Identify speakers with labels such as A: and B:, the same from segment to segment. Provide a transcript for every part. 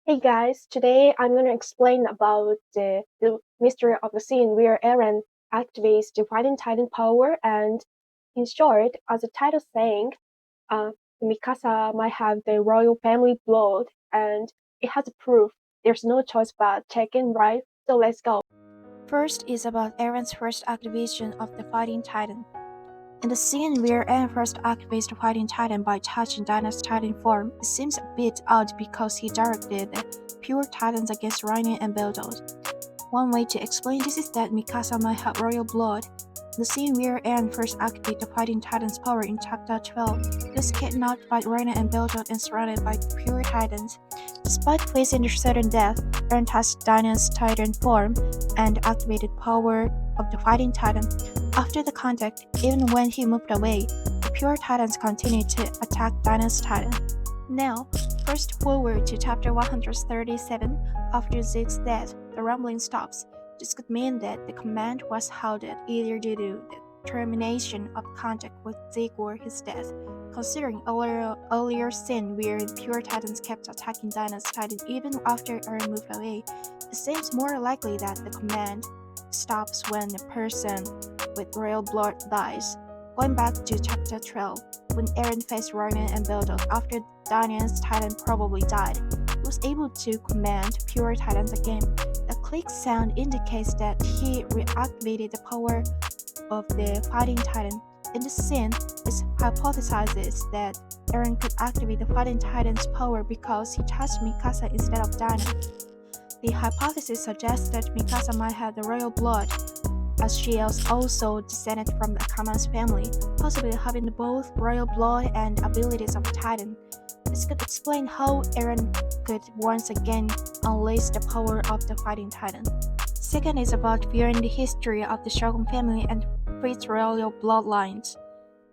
A: Hey guys, today I'm going to explain about the mystery of the scene where Eren activates the Fighting Titan power and, in short, as the title saying, uh, Mikasa might have the royal family blood and it has proof. There's no choice but check in, right? So let's go.
B: First is about Eren's first activation of the Fighting Titan. In the scene where Eren first activates the Fighting Titan by touching Dyna's Titan form, it seems a bit odd because he directed the pure Titans against Reiner and Beldod. One way to explain this is that Mikasa might have royal blood. In the scene where Eren first activated the Fighting Titan's power in Chapter 12, he was kidnapped by Reiner and Beldod and surrounded by pure Titans. Despite facing their certain death, Eren touched Dyna's Titan form and activated power of the Fighting Titan. After the contact, even when he moved away, the pure Titans continued to attack Dyna's Titan. Now, first forward to chapter 137. After Zeke's death, the rumbling stops. This could mean that the command was halted either due to the termination of contact with Zeke or his death. Considering earlier scene where the Pure Titans kept attacking Dyna's Titan even after Eren moved away, it seems more likely that the command stops when a person with royal blood dies. Going back to chapter 12, when Eren faced Reiner and Beldod after Dyna's Titan probably died, he was able to command Pure Titans again. A click sound indicates that he reactivated the power of the Fighting Titan. In this scene, it hypothesizes that Eren could activate the Fighting Titan's power because he touched Mikasa instead of Dyna. The hypothesis suggests that Mikasa might have the royal blood, as she is also descended from the Akama's family, possibly having both royal blood and abilities of a Titan. This could explain how Eren could once again unleash the power of the Fighting Titan. Second is about viewing the history of the Shogun family and Fritz royal bloodlines.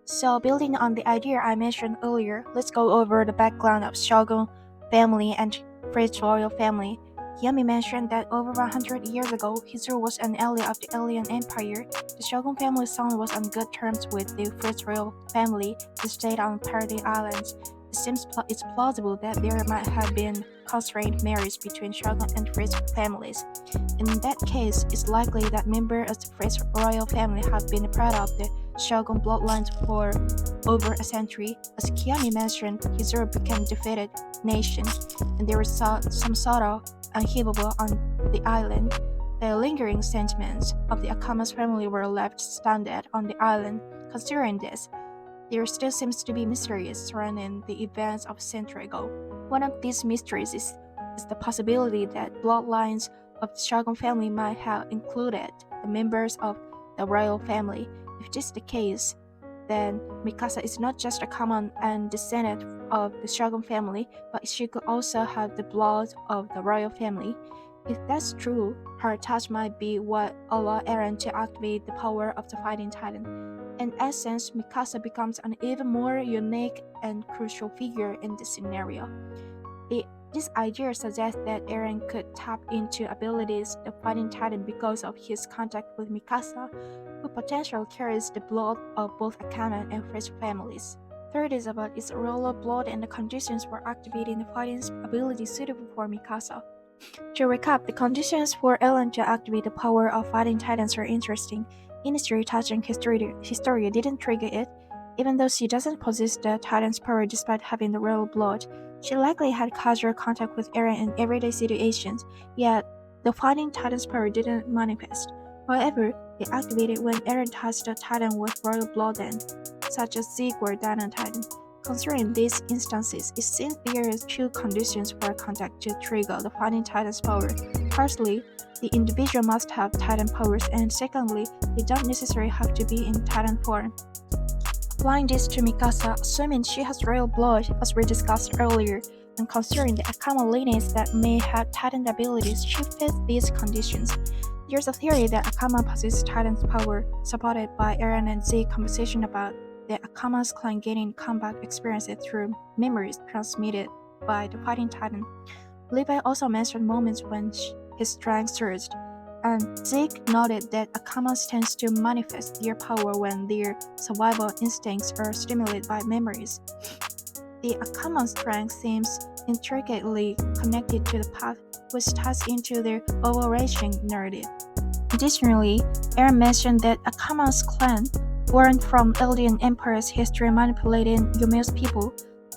B: So, building on the idea I mentioned earlier, let's go over the background of Shogun family and Fritz royal family. Yami mentioned that over 100 years ago, Hizuru was an ally of the Alien Empire. The Shogun family's son was on good terms with the Fritz royal family who stayed on Paradise Islands. It seems it's plausible that there might have been constrained marriage between Shogun and Fritz families. In that case, it's likely that members of the Fritz royal family have been part of the Shogun bloodlines for over a century. As Kiyomi mentioned, Hizuru became defeated nation, and there was some sort of uninhabitable on the island. The lingering sentiments of the Akama's family were left stranded on the island. Considering this, there still seems to be mysteries surrounding the events of a century ago. One of these mysteries is the possibility that bloodlines of the Shogun family might have included the members of the royal family. If this is the case, then Mikasa is not just a common and descendant of the Shogun family, but she could also have the blood of the royal family. If that's true, her touch might be what allowed Eren to activate the power of the Fighting Titan. In essence, Mikasa becomes an even more unique and crucial figure in this scenario. This idea suggests that Eren could tap into abilities of Fighting Titan because of his contact with Mikasa, who potentially carries the blood of both Akama and Fritz families. Third is about its royal blood and the conditions for activating the fighting ability suitable for Mikasa. To recap, the conditions for Eren to activate the power of Fighting Titans are interesting. Industry touching Historia didn't trigger it, even though she doesn't possess the Titan's power despite having the royal blood. She likely had casual contact with Eren in everyday situations, yet the Fighting Titan's power didn't manifest. However, it activated when Eren touched a Titan with royal blood then, such as Zeke or Dino Titan. Considering these instances, it seems there are two conditions for contact to trigger the Fighting Titan's power. Firstly, the individual must have Titan powers, and secondly, they don't necessarily have to be in Titan form. Applying this to Mikasa, assuming she has royal blood, as we discussed earlier, and considering the Akama lineage that may have Titan abilities, she fits these conditions. There's a theory that Akama possesses Titan's power, supported by Eren and Zeke conversation about the Akama's clan gaining combat experiences through memories transmitted by the Fighting Titan. Levi also mentioned moments when his strength surged, and Zeke noted that Akamas tends to manifest their power when their survival instincts are stimulated by memories. The Akama's strength seems intricately connected to the path, which ties into their overarching narrative. Additionally, Aaron mentioned that Akama's clan, born from Eldian Empire's history manipulating Yumeo's people,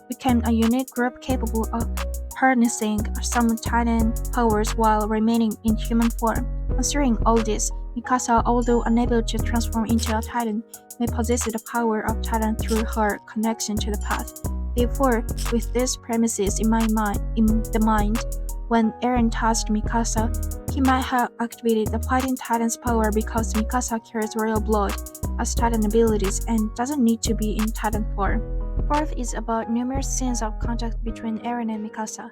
B: became a unique group capable of harnessing some Titan powers while remaining in human form. Considering all this, Mikasa, although unable to transform into a Titan, may possess the power of Titan through her connection to the path. Therefore, with these premises in the mind, when Eren touched Mikasa, he might have activated the Fighting Titan's power because Mikasa carries royal blood as Titan abilities and doesn't need to be in Titan form. Fourth is about numerous scenes of contact between Eren and Mikasa.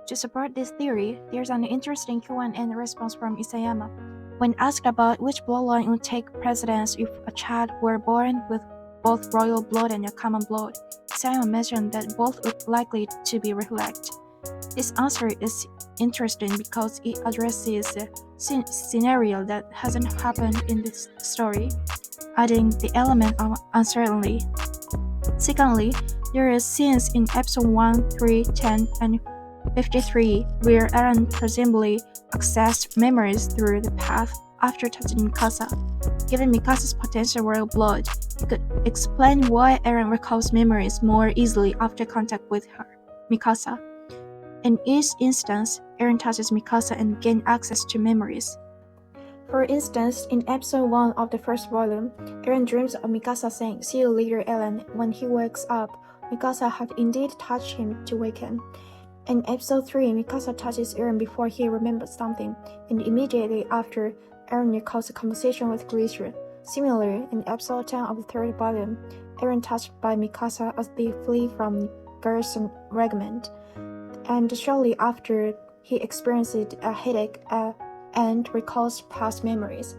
B: To support this theory, there's an interesting Q&A response from Isayama. When asked about which bloodline would take precedence if a child were born with both royal blood and a common blood, Isayama mentioned that both would likely to be reflected. This answer is interesting because it addresses a scenario that hasn't happened in this story, adding the element of uncertainty. Secondly, there are scenes in episode 1, 3, 10, and 53 where Eren presumably accessed memories through the path after touching Mikasa. Given Mikasa's potential royal blood, he could explain why Eren recalls memories more easily after contact with Mikasa. In each instance, Eren touches Mikasa and gains access to memories. For instance, in episode 1 of the first volume, Eren dreams of Mikasa saying, "See you later, Eren." When he wakes up, Mikasa had indeed touched him to wake him. In episode 3, Mikasa touches Eren before he remembers something, and immediately after, Eren recalls a conversation with Glacier. Similarly, in episode 10 of the third volume, Eren touched by Mikasa as they flee from Garrison Regiment, and shortly after, he experiences a headache and recalls past memories.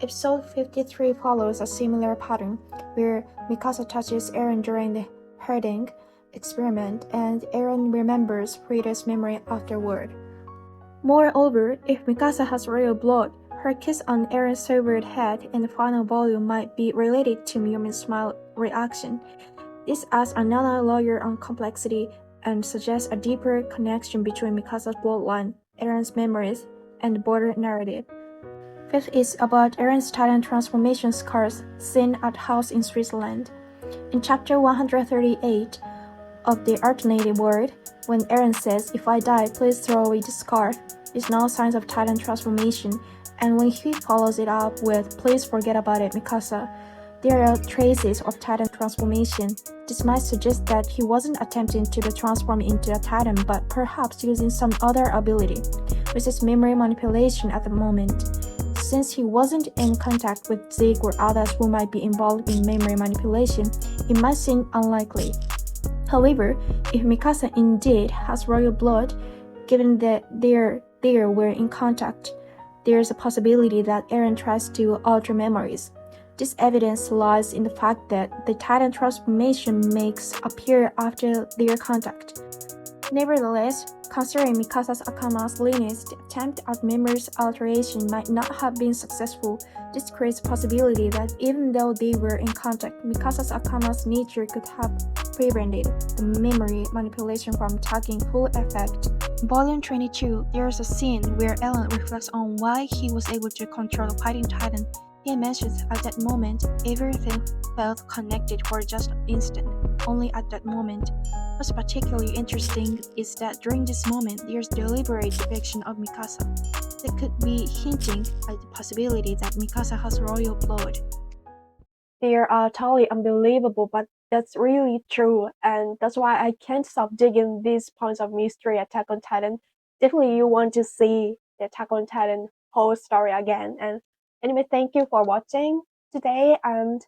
B: Episode 53 follows a similar pattern, where Mikasa touches Eren during the herding experiment, and Eren remembers previous memory afterward. Moreover, if Mikasa has royal blood, her kiss on Eren's severed head in the final volume might be related to Miyumi's smile reaction. This adds another layer on complexity and suggests a deeper connection between Mikasa's bloodline, Eren's memories, and the border narrative. Fifth is about Eren's Titan transformation scars seen at house in Switzerland. In chapter 138 of the Alternative World, when Eren says, "If I die, please throw away the scar," is no signs of Titan transformation, and when he follows it up with, "Please forget about it, Mikasa," there are traces of Titan transformation. This might suggest that he wasn't attempting to be transformed into a Titan, but perhaps using some other ability, which is memory manipulation at the moment. Since he wasn't in contact with Zeke or others who might be involved in memory manipulation, it might seem unlikely. However, if Mikasa indeed has royal blood, given that they were in contact, there is a possibility that Eren tries to alter memories. This evidence lies in the fact that the Titan transformation makes appear after their contact. Nevertheless, considering Mikasa's Akama's lineage, the attempt at memories alteration might not have been successful. This creates a possibility that even though they were in contact, Mikasa's Akama's nature could have prevented the memory manipulation from taking full effect. In Volume 22, there is a scene where Eren reflects on why he was able to control the Fighting Titan. He mentions at that moment, everything felt connected for just an instant, only at that moment. What's particularly interesting is that during this moment, there's deliberate depiction of Mikasa that could be hinting at the possibility that Mikasa has royal blood.
A: They are totally unbelievable, but that's really true, and that's why I can't stop digging these points of mystery Attack on Titan. Definitely you want to see the Attack on Titan whole story again. And anyway, thank you for watching today, and